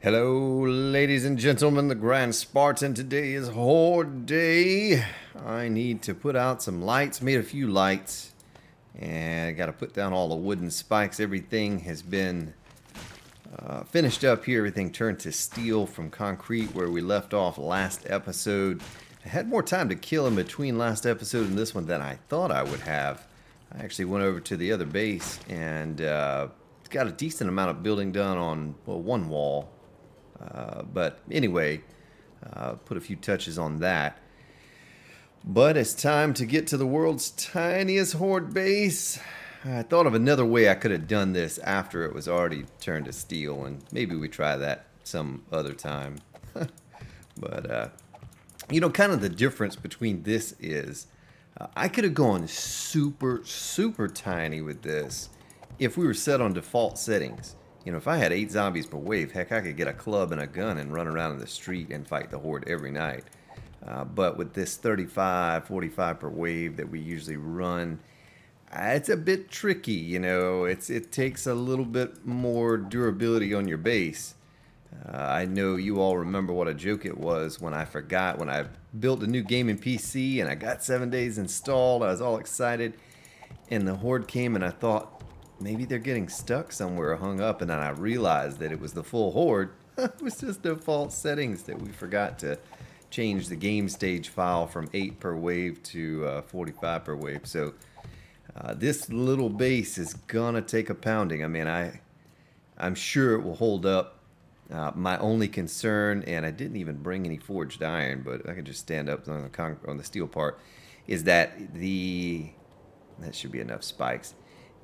Hello, ladies and gentlemen, the Grand Spartan. Today is Horde Day. I need to put out some lights, made a few lights, and I got to put down all the wooden spikes. Everything has been finished up here. Everything turned to steel from concrete where we left off last episode. I had more time to kill in between last episode and this one than I thought I would have. I actually went over to the other base and got a decent amount of building done on, well, one wall. But anyway, put a few touches on that. But it's time to get to the world's tiniest horde base. I thought of another way I could have done this after it was already turned to steel, and maybe we try that some other time. But, you know, kind of the difference between this is I could have gone super tiny with this if we were set on default settings. You know, if I had 8 zombies per wave, heck, I could get a club and a gun and run around in the street and fight the horde every night. But with this 35, 45 per wave that we usually run, it's a bit tricky, you know. It takes a little bit more durability on your base. I know you all remember what a joke it was when I forgot, when I built a new gaming PC and I got 7 days installed. I was all excited, and the horde came and I thought, maybe they're getting stuck somewhere or hung up, and then I realized that it was the full horde. It was just default settings that we forgot to change the game stage file from 8 per wave to 45 per wave. So this little base is gonna take a pounding. I mean, I'm sure it will hold up. My only concern, and I didn't even bring any forged iron, but I can just stand up on the steel part, is that that should be enough spikes,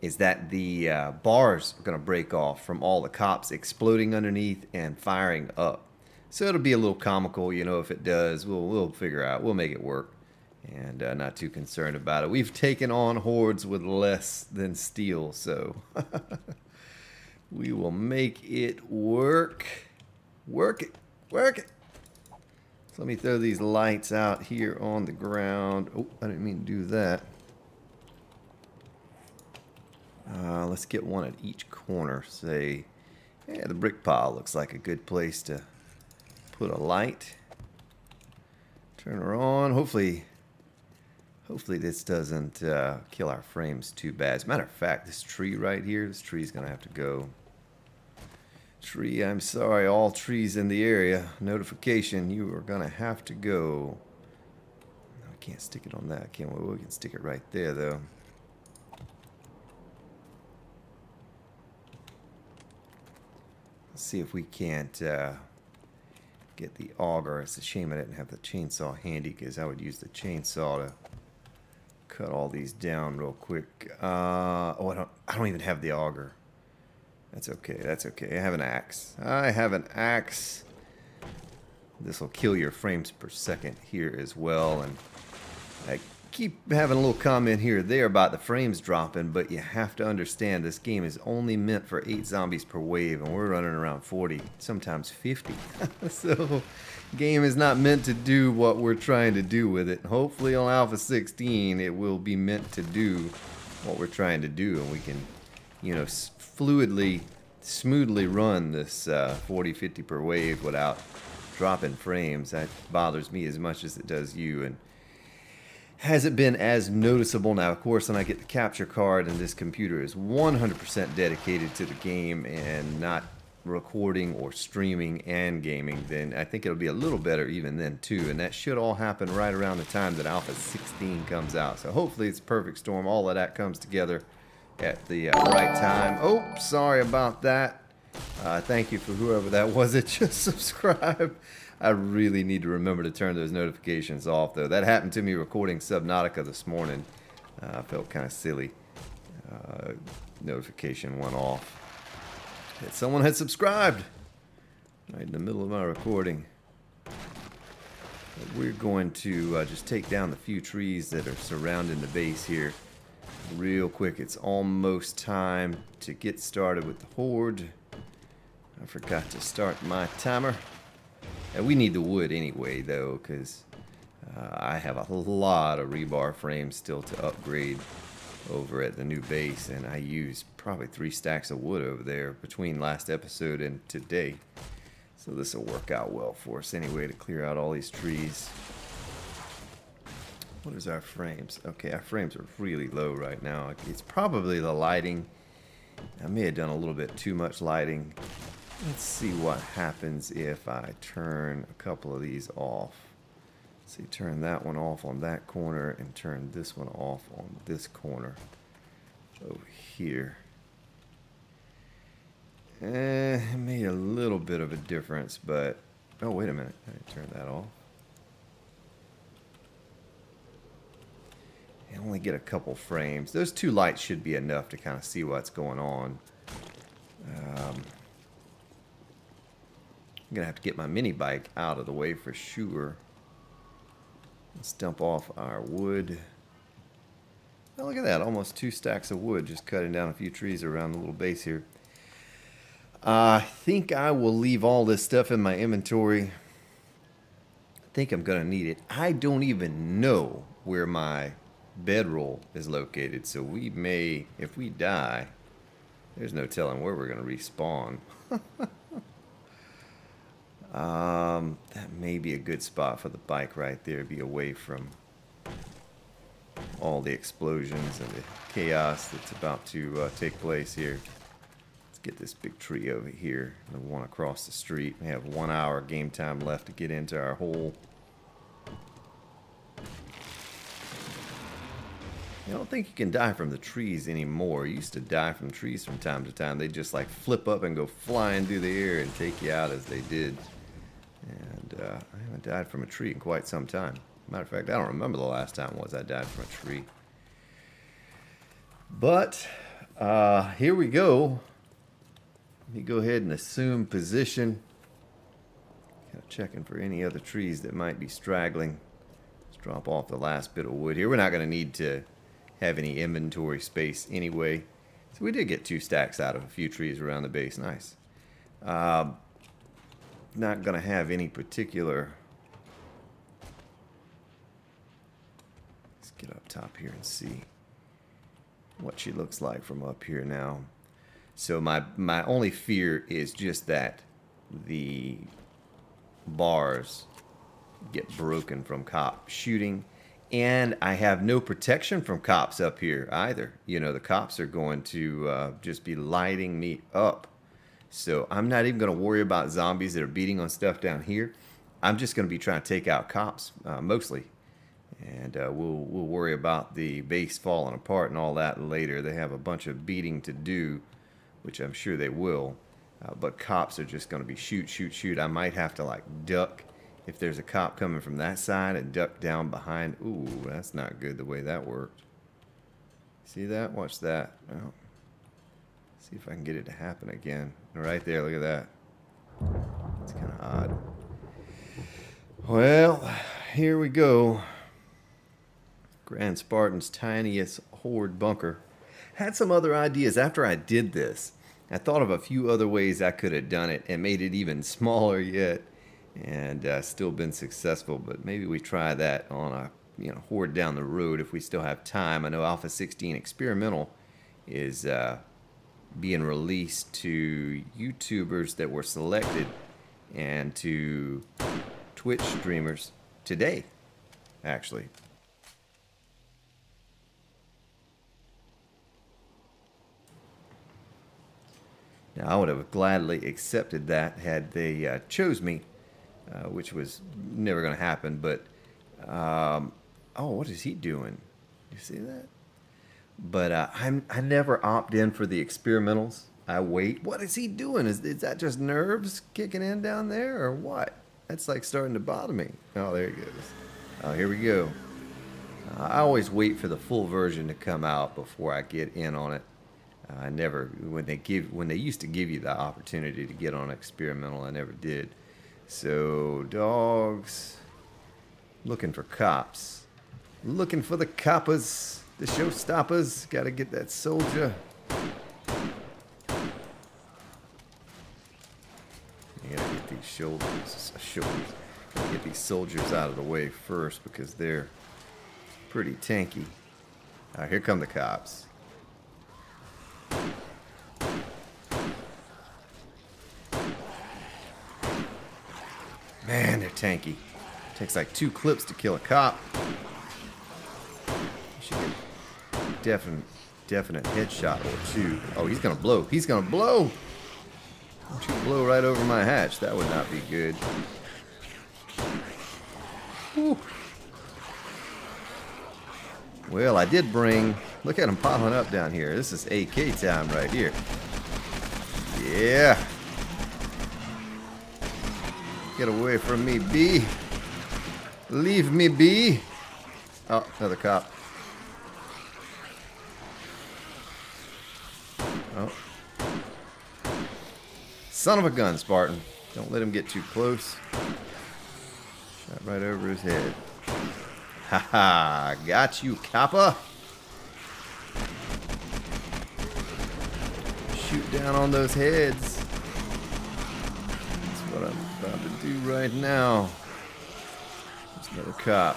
is that the bars are going to break off from all the cops exploding underneath and firing up. So it'll be a little comical, you know, if it does. We'll figure out. We'll make it work. And not too concerned about it. We've taken on hordes with less than steel, so we will make it work. Work it. Work it. So let me throw these lights out here on the ground. Oh, I didn't mean to do that. Let's get one at each corner. Say, yeah, the brick pile looks like a good place to put a light. Turn her on. Hopefully this doesn't kill our frames too bad. As a matter of fact, this tree right here, this tree's gonna have to go. Tree, I'm sorry, all trees in the area. Notification, you are gonna have to go. I can't stick it on that. Can't we? We can stick it right there though. Let's see if we can't get the auger. It's a shame I didn't have the chainsaw handy, because I would use the chainsaw to cut all these down real quick. Oh, I don't even have the auger. That's okay. That's okay. I have an axe. I have an axe. This will kill your frames per second here as well. And I keep having a little comment here or there about the frames dropping, but you have to understand this game is only meant for 8 zombies per wave, and we're running around 40, sometimes 50. So game is not meant to do what we're trying to do with it. Hopefully on Alpha 16 it will be meant to do what we're trying to do, and we can, you know, fluidly, smoothly run this 40, 50 per wave without dropping frames. That bothers me as much as it does you, and hasn't been as noticeable. Now, of course, when I get the capture card and this computer is 100% dedicated to the game and not recording or streaming and gaming, then I think it'll be a little better even then too. And that should all happen right around the time that Alpha 16 comes out. So hopefully it's a perfect storm. All of that comes together at the right time. Oh, sorry about that. Thank you for whoever that was that just subscribed. I really need to remember to turn those notifications off, though. That happened to me recording Subnautica this morning. I felt kind of silly. Notification went off that someone had subscribed right in the middle of my recording. But we're going to just take down the few trees that are surrounding the base here real quick. It's almost time to get started with the horde. I forgot to start my timer. And we need the wood anyway, though, because I have a lot of rebar frames still to upgrade over at the new base, and I used probably 3 stacks of wood over there between last episode and today. So this will work out well for us anyway to clear out all these trees. What is our frames? Okay, our frames are really low right now. It's probably the lighting. I may have done a little bit too much lighting. Let's see what happens if I turn a couple of these off. See, turn that one off on that corner and turn this one off on this corner over here. It made a little bit of a difference, but oh, wait a minute. I didn't turn that off. I only get a couple frames. Those two lights should be enough to kind of see what's going on. I'm gonna have to get my mini bike out of the way for sure. Let's dump off our wood. Oh, look at that, almost 2 stacks of wood, just cutting down a few trees around the little base here. I think I will leave all this stuff in my inventory. I think I'm gonna need it. I don't even know where my bedroll is located, so we may, if we die, there's no telling where we're gonna respawn. That may be a good spot for the bike right there. Be away from all the explosions and the chaos that's about to take place here. Let's get this big tree over here, the one across the street. We have 1 hour game time left to get into our hole. I don't think you can die from the trees anymore. You used to die from trees from time to time. They just like flip up and go flying through the air and take you out as they did. And I haven't died from a tree in quite some time. Matter of fact, I don't remember the last time I died from a tree. But here we go. Let me go ahead and assume position. Kind of checking for any other trees that might be straggling. Let's drop off the last bit of wood here. We're not going to need to have any inventory space anyway. So we did get 2 stacks out of a few trees around the base. Nice. Not going to have any particular... Let's get up top here and see what she looks like from up here now. So my only fear is just that the bars get broken from cop shooting. And I have no protection from cops up here either. You know, the cops are going to just be lighting me up. So I'm not even going to worry about zombies that are beating on stuff down here. I'm just going to be trying to take out cops, mostly. And we'll worry about the base falling apart and all that later. They have a bunch of beating to do, which I'm sure they will. But cops are just going to be shoot, shoot, shoot. I might have to, like, duck. If there's a cop coming from that side and duck down behind. Ooh, that's not good the way that worked. See that? Watch that. Well, see if I can get it to happen again. Right there, look at that. It's kind of odd. Well, here we go. Grand Spartan's tiniest Horde bunker. Had some other ideas after I did this. I thought of a few other ways I could have done it and made it even smaller yet. And still been successful, but maybe we try that on a Horde down the road if we still have time. I know Alpha 16 Experimental is being released to YouTubers that were selected and to Twitch streamers today, actually. Now, I would have gladly accepted that had they chose me. Which was never going to happen, but oh, what is he doing? You see that? But I never opt in for the experimentals. I wait. What is he doing? Is that just nerves kicking in down there, or what? That's like starting to bother me. Oh, there he goes. Oh, here we go. I always wait for the full version to come out before I get in on it. I never, when they used to give you the opportunity to get on experimental, I never did. So, dogs, looking for cops, looking for the coppers, the showstoppers. Got to get that soldier. You gotta get these shoulders. Gotta get these soldiers out of the way first because they're pretty tanky. Here come the cops. Man, they're tanky. Takes like 2 clips to kill a cop. You should get definite headshot or 2. Oh, he's gonna blow. He's gonna blow. Don't you blow right over my hatch. That would not be good. Whew. Well, I did bring... Look at him popping up down here. This is AK time right here. Yeah. Get away from me, B. Leave me be. Oh, another cop. Oh. Son of a gun, Spartan. Don't let him get too close. Shot right over his head. Haha, got you, copper. Shoot down on those heads. That's what I'm about to do right now. There's another cop.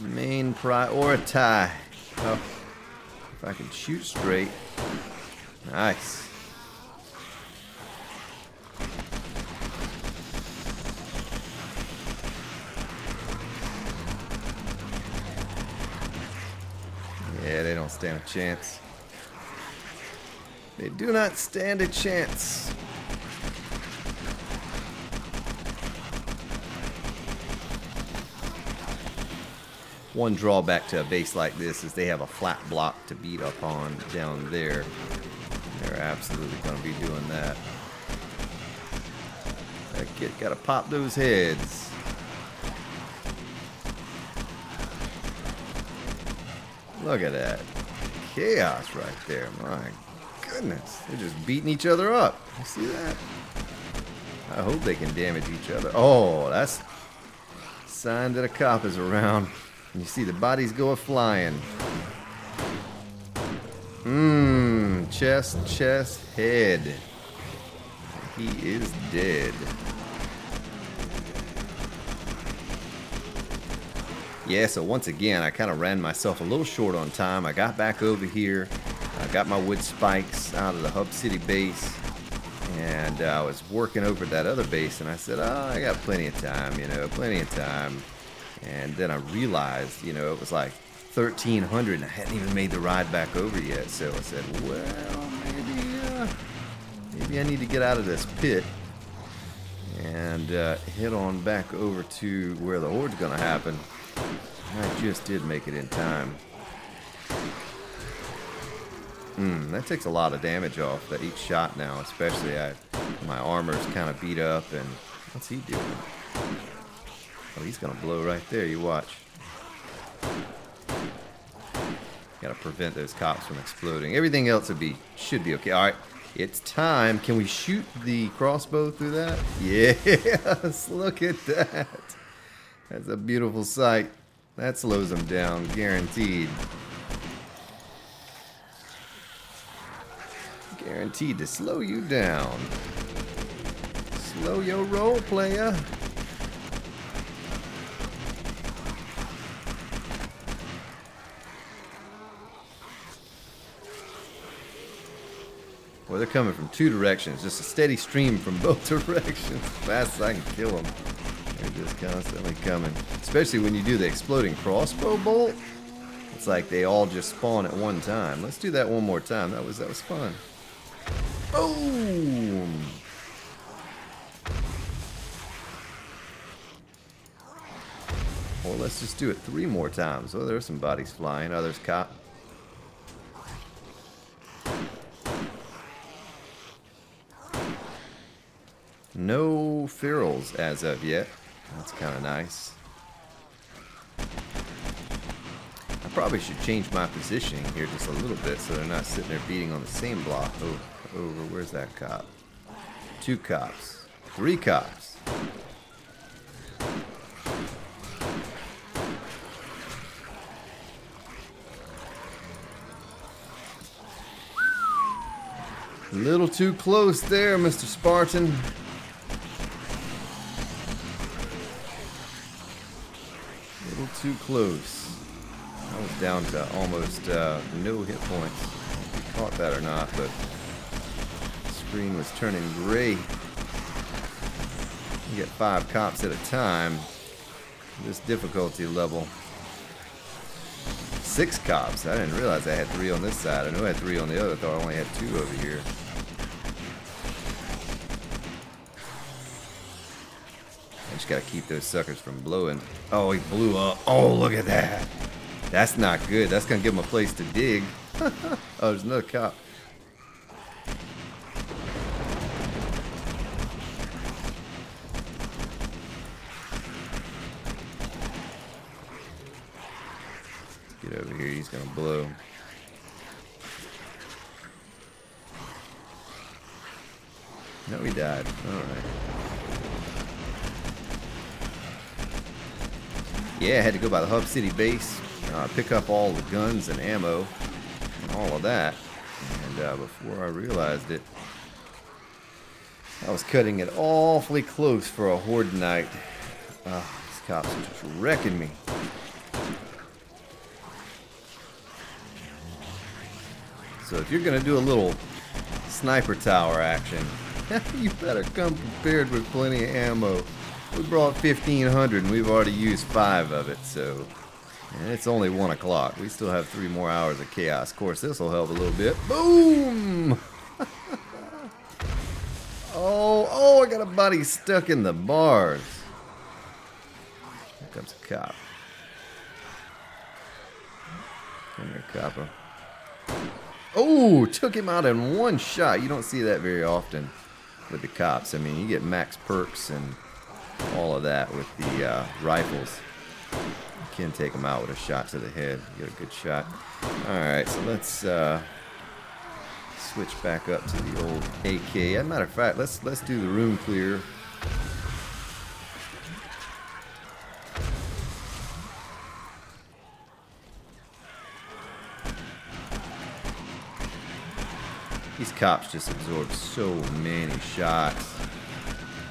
Main priority. Oh, if I can shoot straight. Nice. Yeah, they don't stand a chance. They do not stand a chance. One drawback to a base like this is they have a flat block to beat up on down there. They're absolutely going to be doing that. That kid got to pop those heads. Look at that. Chaos right there. My goodness. They're just beating each other up. You see that? I hope they can damage each other. Oh, that's a sign that a cop is around. And you see the bodies go a-flying. Chest, head. He is dead. Yeah, so once again, I kind of ran myself a little short on time. I got back over here. I got my wood spikes out of the Hub City base. And I was working over that other base, and I said, oh, I got plenty of time, you know, plenty of time. And then I realized, you know, it was like 1300 and I hadn't even made the ride back over yet. So I said, well, maybe I need to get out of this pit and head on back over to where the Horde's going to happen. I just did make it in time. That takes a lot of damage off that each shot now, especially my armor's kind of beat up. And what's he doing? Oh, he's gonna blow right there, you watch. Gotta prevent those cops from exploding. Everything else should be okay. Alright, it's time. Can we shoot the crossbow through that? Yes, look at that. That's a beautiful sight. That slows them down, guaranteed. Guaranteed to slow you down. Slow your roll, player. Well, they're coming from 2 directions. Just a steady stream from both directions. As fast as I can kill them. They're just constantly coming. Especially when you do the exploding crossbow bolt. It's like they all just spawn at one time. Let's do that one more time. That was fun. Boom! Well, let's just do it 3 more times. Oh, there's some bodies flying. Oh, there's cop. No ferals as of yet. That's kind of nice. I probably should change my positioning here just a little bit so they're not sitting there beating on the same block over. Where's that cop? 2 cops. 3 cops. A little too close there, Mr. Spartan. Too close. I was down to almost no hit points. If you caught that or not, but the screen was turning gray. You get 5 cops at a time. This difficulty level. 6 cops. I didn't realize I had 3 on this side. I knew I had 3 on the other. I thought I only had 2 over here. I just gotta keep those suckers from blowing. Oh, he blew up. Oh, look at that. That's not good. That's gonna give him a place to dig. Oh, there's another cop. Get over here. He's gonna blow. No, he died. All right. Yeah, I had to go by the Hub City base, pick up all the guns and ammo and all of that. And before I realized it, I was cutting it awfully close for a Horde night. These cops are just wrecking me. So if you're going to do a little sniper tower action, you better come prepared with plenty of ammo. We brought 1,500 and we've already used 5 of it, so... And it's only 1 o'clock. We still have 3 more hours of chaos. Of course, this will help a little bit. Boom! Oh, I got a body stuck in the bars. Here comes a cop. Come here, copper. Oh, took him out in 1 shot. You don't see that very often with the cops. I mean, you get max perks and all of that with the rifles. You can take them out with a shot to the head. Get a good shot. Alright, so let's switch back up to the old AK. As a matter of fact, let's do the room clear. These cops just absorb so many shots.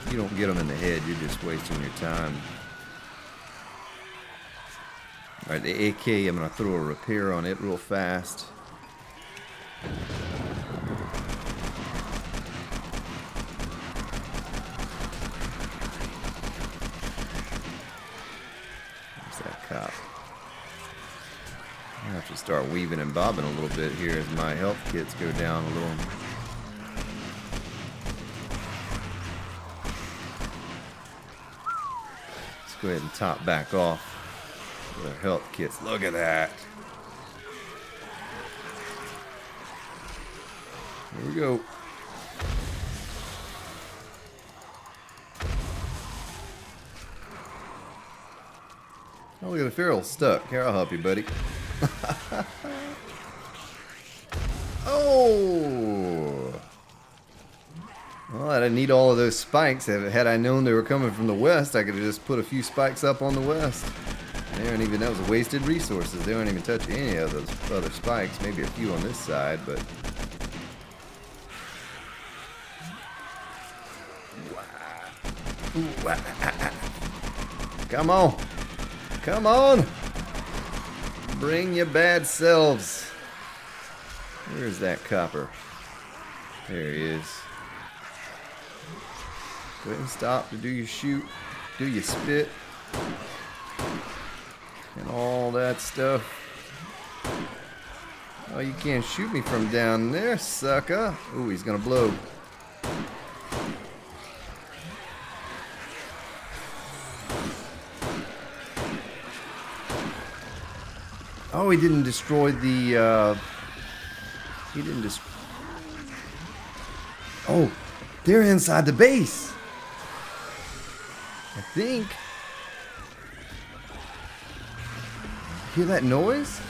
If you don't get them in the head, you're just wasting your time. Alright, the AK, I'm going to throw a repair on it real fast. There's that cop. I have to start weaving and bobbing a little bit here as my health kits go down a little. Let's go ahead and top back off with our health kits. Look at that. Here we go. Oh, look at the ferrule stuck. Here, I'll help you, buddy. Oh! Well, I didn't need all of those spikes. Had I known they were coming from the west, I could have just put a few spikes up on the west. They aren't even, that was wasted resources. They don't even touch any of those other spikes. Maybe a few on this side, but... Come on! Come on! Bring your bad selves. Where's that copper? There he is. Go ahead and stop to do your shoot, do your spit, and all that stuff. Oh, you can't shoot me from down there, sucker. Ooh, he's gonna blow. Oh, he didn't destroy the, he didn't destroy... Oh, they're inside the base. I think. Hear that noise?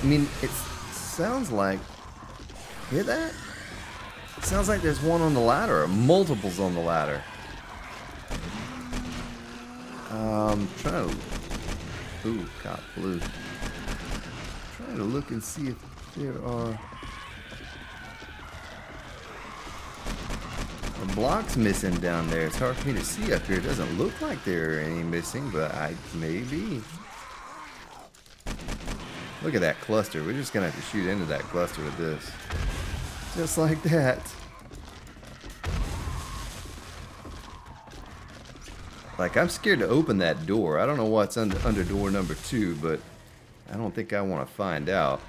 I mean, it sounds like... Hear that? It sounds like there's one on the ladder, or multiples on the ladder. Trying to... Ooh, cop blue. Trying to look and see if there are... A block's missing down there. It's hard for me to see up here. It doesn't look like there are any missing, but maybe. Look at that cluster. We're just going to have to shoot into that cluster with this. Just like that. Like, I'm scared to open that door. I don't know what's under door number 2, but I don't think I want to find out.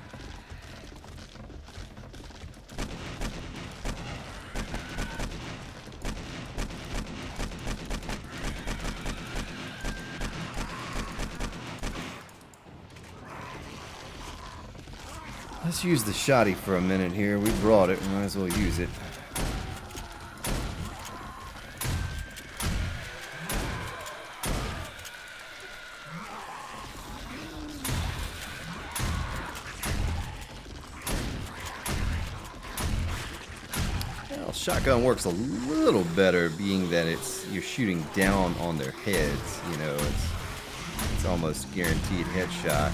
Let's use the shotty for a minute here. We brought it. We might as well use it. Well, shotgun works a little better, being that you're shooting down on their heads. You know, it's almost guaranteed headshot.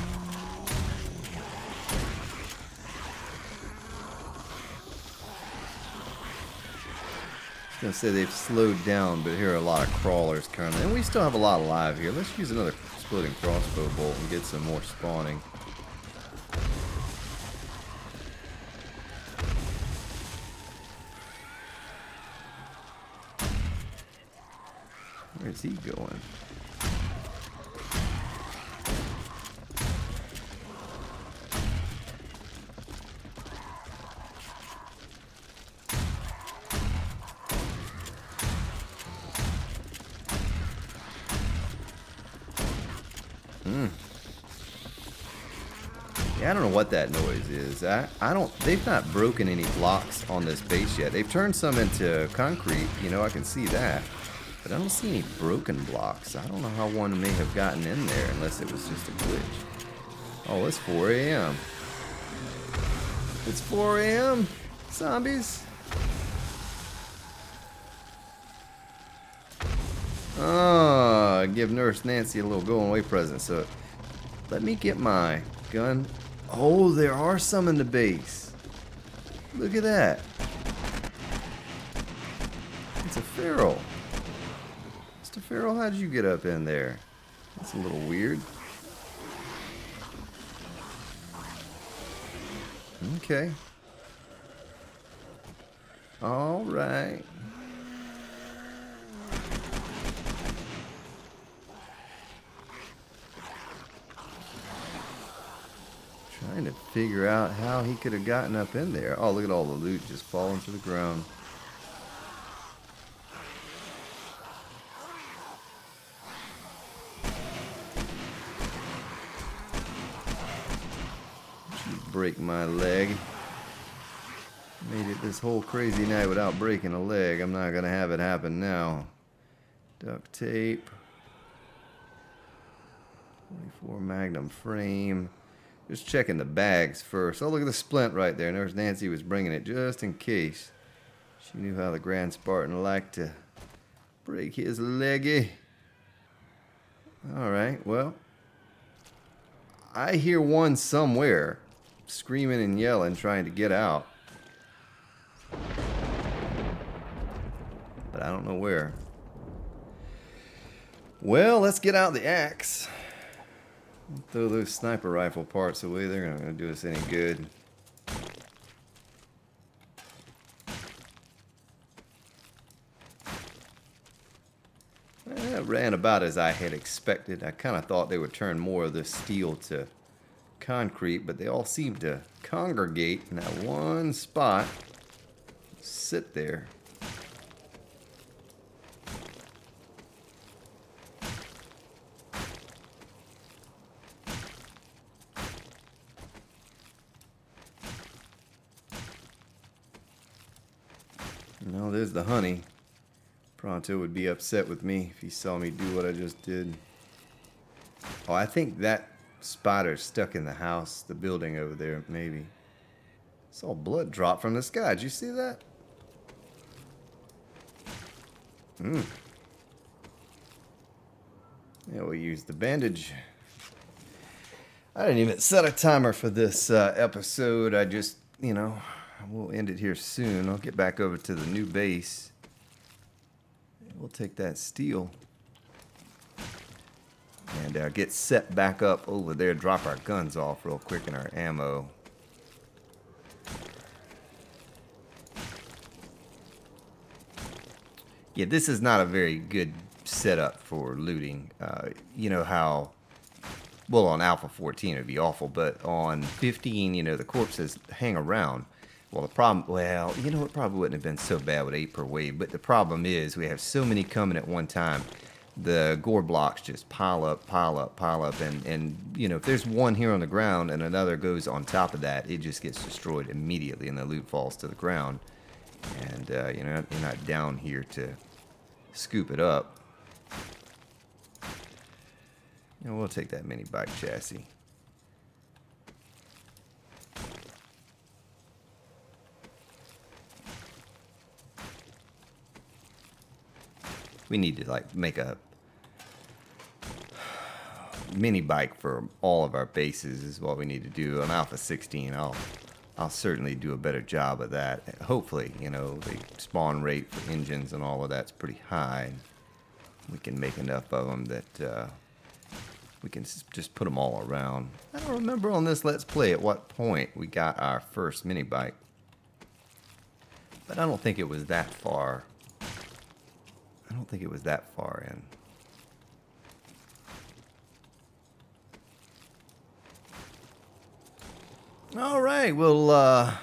I was gonna say they've slowed down, but here are a lot of crawlers currently. And we still have a lot alive here. Let's use another exploding crossbow bolt and get some more spawning. Where's he going? Yeah, I don't know what that noise is. They've not broken any blocks on this base yet. They've turned some into concrete, you know, I can see that. But I don't see any broken blocks. I don't know how one may have gotten in there unless it was just a glitch. Oh, it's 4 a.m. It's 4 a.m. Zombies. Oh, give Nurse Nancy a little going away present. So let me get my gun. Oh, there are some in the base. Look at that. It's a feral. Mr. Feral, how'd you get up in there? That's a little weird. Okay. All right. Trying to figure out how he could have gotten up in there. Oh, look at all the loot just falling to the ground. Break my leg. Made it this whole crazy night without breaking a leg. I'm not gonna have it happen now. Duct tape. 24 Magnum frame. Just checking the bags first. Oh, look at the splint right there. Nurse Nancy was bringing it just in case. She knew how the Grand Spartan liked to break his leggy. Alright, well. I hear one somewhere screaming and yelling, trying to get out. But I don't know where. Well, let's get out the axe. Throw those sniper rifle parts away. They're not going to do us any good. It ran about as I had expected. I kind of thought they would turn more of this steel to concrete, but they all seem to congregate in that one spot. Sit there. No, there's the honey. Pronto would be upset with me if he saw me do what I just did. Oh, I think that spider's stuck in the house, the building over there, maybe. Saw blood drop from the sky. Did you see that? Yeah, we'll use the bandage. I didn't even set a timer for this episode. I just, you know, we'll end it here soon. I'll get back over to the new base. We'll take that steel. And get set back up over there, drop our guns off real quick and our ammo. Yeah, this is not a very good setup for looting. You know how, well, on Alpha 14 it would be awful, but on 15, you know, the corpses hang around. Well, the problem, well, you know, it probably wouldn't have been so bad with 8 per wave, but the problem is we have so many coming at one time. The gore blocks just pile up, and you know, if there's one here on the ground and another goes on top of that, it just gets destroyed immediately and the loot falls to the ground. And, you know, you're not down here to scoop it up. You know, we'll take that mini bike chassis. We need to, like, make a mini bike for all of our bases is what we need to do. On Alpha 16, I'll certainly do a better job of that. Hopefully, you know, the spawn rate for engines and all of that's pretty high. We can make enough of them that we can just put them all around. I don't remember on this Let's Play at what point we got our first mini bike, but I don't think it was that far. I don't think it was that far in. All right, well,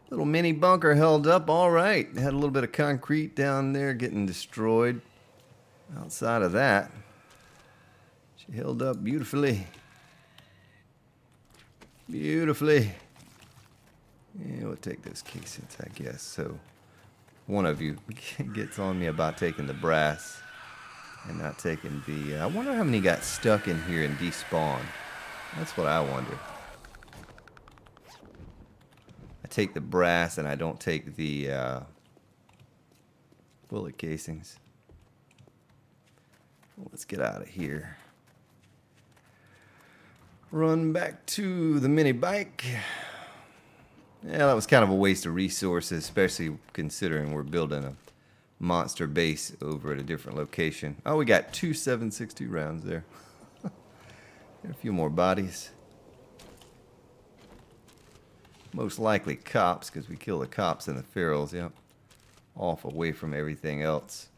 little mini bunker held up all right. Had a little bit of concrete down there getting destroyed. Outside of that, she held up beautifully. Beautifully. Yeah, we'll take those casings, I guess. So, one of you gets on me about taking the brass and not taking the... I wonder how many got stuck in here and despawned. That's what I wonder. I take the brass and I don't take the bullet casings. Well, let's get out of here. Run back to the mini bike. Yeah, that was kind of a waste of resources, especially considering we're building a monster base over at a different location. Oh, we got 2 7.62 rounds there. A few more bodies. Most likely cops, because we kill the cops and the ferals, yep. Off away from everything else.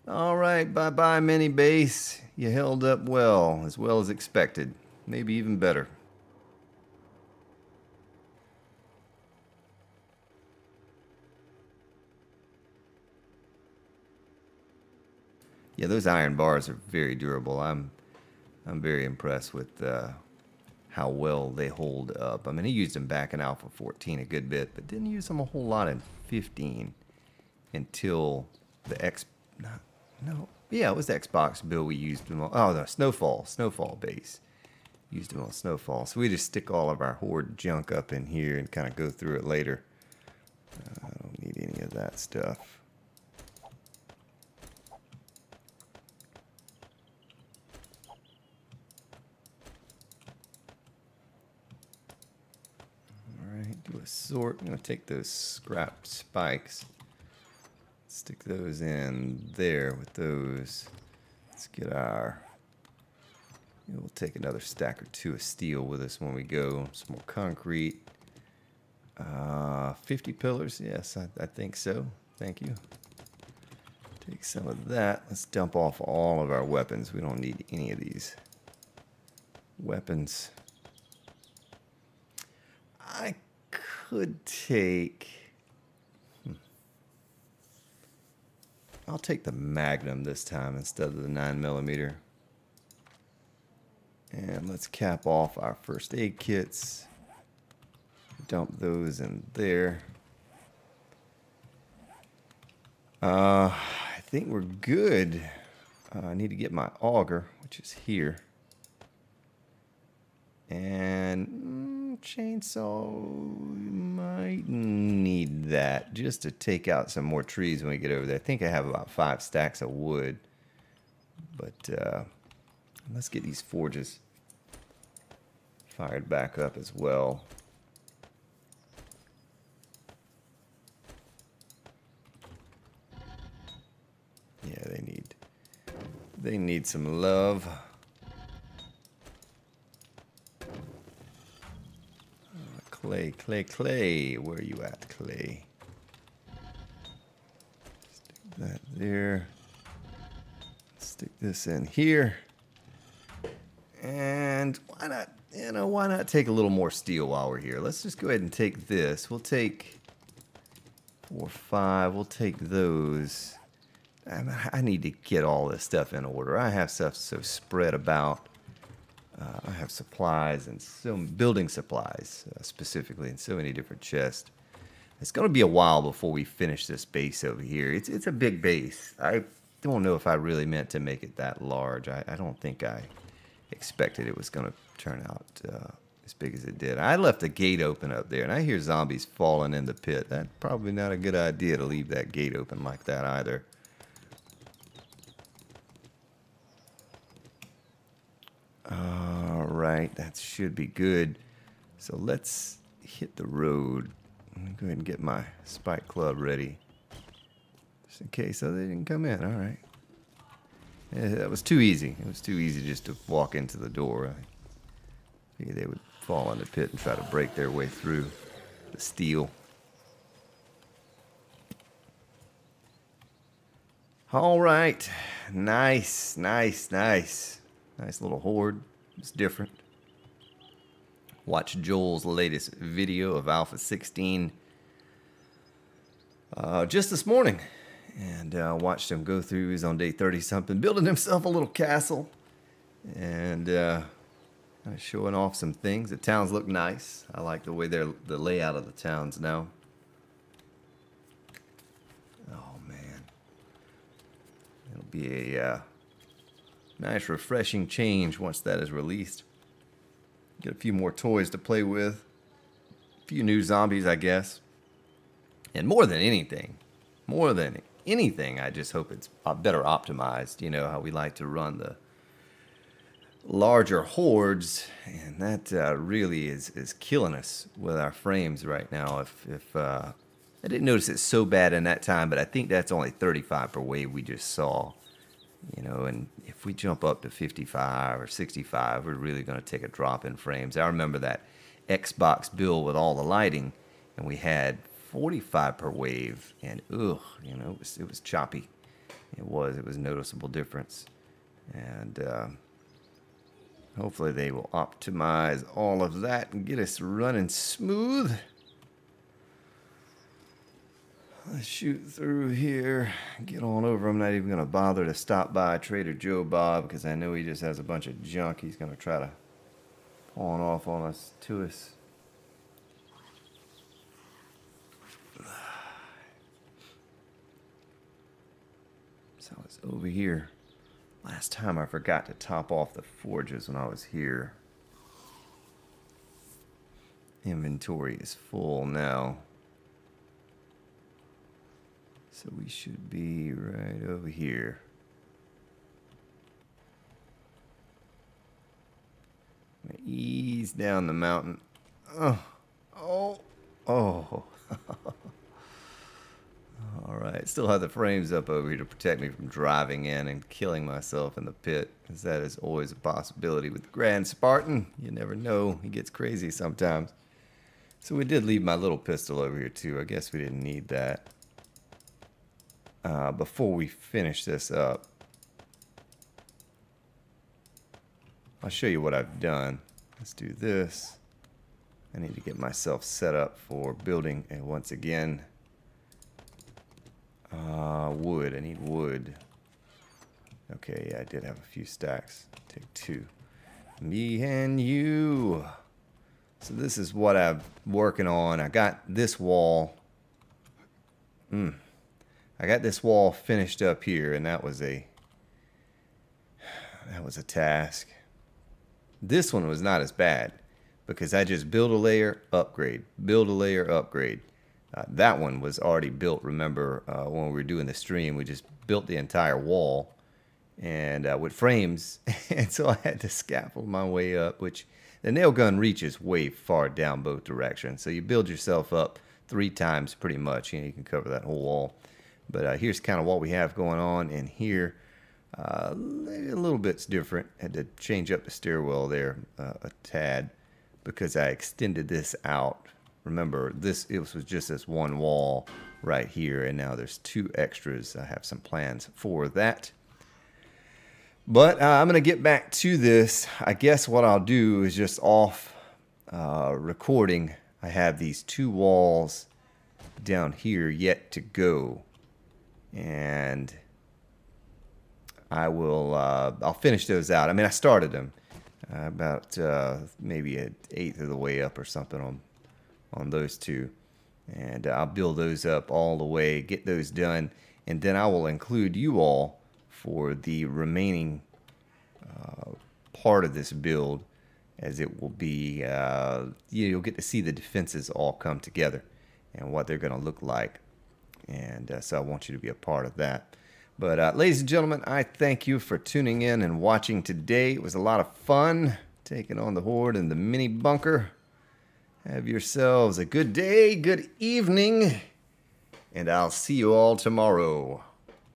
Alright, bye-bye mini base. You held up well as expected. Maybe even better. Yeah, those iron bars are very durable. I'm very impressed with how well they hold up. I mean, he used them back in Alpha 14 a good bit, but didn't use them a whole lot in 15 until the yeah, it was the Xbox build we used them on. Oh, no, Snowfall base. Used them on Snowfall. So we just stick all of our Horde junk up in here and kind of go through it later. I don't need any of that stuff. Do a sort. I'm going to take those scrap spikes, stick those in there with those. Let's get our, we'll take another stack or 2 of steel with us when we go. Some more concrete. 50 pillars, yes, I think so. Thank you. Take some of that. Let's dump off all of our weapons. We don't need any of these weapons. I could take... I'll take the Magnum this time instead of the 9mm. And let's cap off our first aid kits. Dump those in there. I think we're good. I need to get my auger, which is here. And chainsaw, might need that just to take out some more trees when we get over there. I think I have about 5 stacks of wood. But let's get these forges fired back up as well. Yeah, they need They need some love. Clay, clay, clay. Where are you at, clay? Stick that there. Stick this in here. And why not, why not take a little more steel while we're here? Let's just go ahead and take this. We'll take 4, 5. We'll take those. I need to get all this stuff in order. I have stuff so spread about. I have supplies and some building supplies specifically in so many different chests. It's going to be a while before we finish this base over here. It's a big base. I don't know if I really meant to make it that large. I don't think I expected it was going to turn out as big as it did. I left the gate open up there, and I hear zombies falling in the pit. That's probably not a good idea to leave that gate open like that either. Alright, that should be good. So let's hit the road. I'm going to go ahead and get my spike club ready. Just in case. Oh, they didn't come in. Alright. Yeah, that was too easy. It was too easy just to walk into the door. I figured they would fall in the pit and try to break their way through the steel. Alright. Nice, nice, nice. Nice little horde. It's different. Watch Joel's latest video of Alpha 16 just this morning. And watched him go through. He's on day 30-something, building himself a little castle. And showing off some things. The towns look nice. I like the way the layout of the towns now. Oh, man. It'll be a nice, refreshing change once that is released. Get a few more toys to play with. A few new zombies, I guess. And more than anything, I just hope it's better optimized. You know how we like to run the larger hordes, and that really is killing us with our frames right now. If I didn't notice it so bad in that time, but I think that's only 35 per wave we just saw. You know, and if we jump up to 55 or 65, we're really going to take a drop in frames. I remember that Xbox build with all the lighting, and we had 45 per wave, and ugh, you know, it was choppy. It was a noticeable difference, and hopefully they will optimize all of that and get us running smooth. Let's shoot through here, get on over. I'm not even going to bother to stop by Trader Joe Bob because I know he just has a bunch of junk he's going to try to pawn off on us to us. So it's over here. Last time I forgot to top off the forges when I was here. Inventory is full now. So we should be right over here. Ease down the mountain. Oh. All right, still have the frames up over here to protect me from driving in and killing myself in the pit, because that is always a possibility with the Grand Spartan. You never know, he gets crazy sometimes. So we did leave my little pistol over here too. I guess we didn't need that. Before we finish this up, I'll show you what I've done. Let's do this. I need to get myself set up for building, and once again, wood. I need wood. Okay, yeah, I did have a few stacks. Take 2. Me and you. So this is what I'm working on. I got this wall. I got this wall finished up here, and that was a task. This one was not as bad because I just build a layer, upgrade, build a layer, upgrade. That one was already built. Remember when we were doing the stream, we just built the entire wall and with frames, and so I had to scaffold my way up, which the nail gun reaches way far down both directions. So you build yourself up 3 times pretty much, and you can cover that whole wall. But here's kind of what we have going on in here. Maybe a little bit's different. Had to change up the stairwell there a tad because I extended this out. Remember, it was just this one wall right here, and now there's 2 extras. I have some plans for that. But I'm going to get back to this. I guess what I'll do is just off recording. I have these 2 walls down here yet to go. And I'll finish those out. I mean, I started them about maybe an 1/8 of the way up or something on those 2. And I'll build those up all the way, get those done, and then I will include you all for the remaining part of this build, as it will be, you'll get to see the defenses all come together and what they're going to look like. And so I want you to be a part of that. But ladies and gentlemen, I thank you for tuning in and watching today. It was a lot of fun taking on the Horde in the mini bunker. Have yourselves a good day, good evening, and I'll see you all tomorrow.